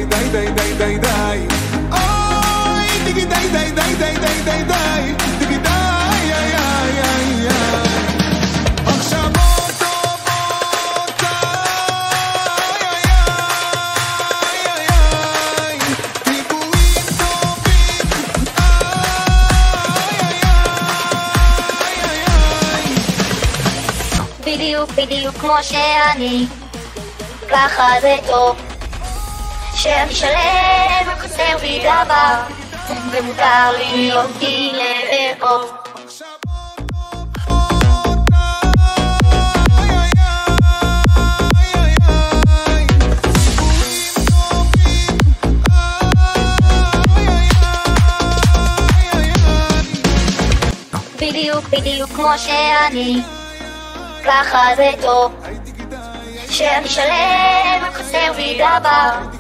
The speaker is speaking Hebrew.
די די די די די די אוי דיגי די די די די די די די דיגי די איי איי איי איי מחשבות טובות איי איי איי איי דיבורים טובים איי איי איי בדיוק בדיוק כמו שאני, ככה זה טוב שאני שלם, חסר בי דבר ומותר לי להיות בי לאהוב. בדיוק בדיוק כמו שאני, ככה זה טוב שאני שלם, חסר בי דבר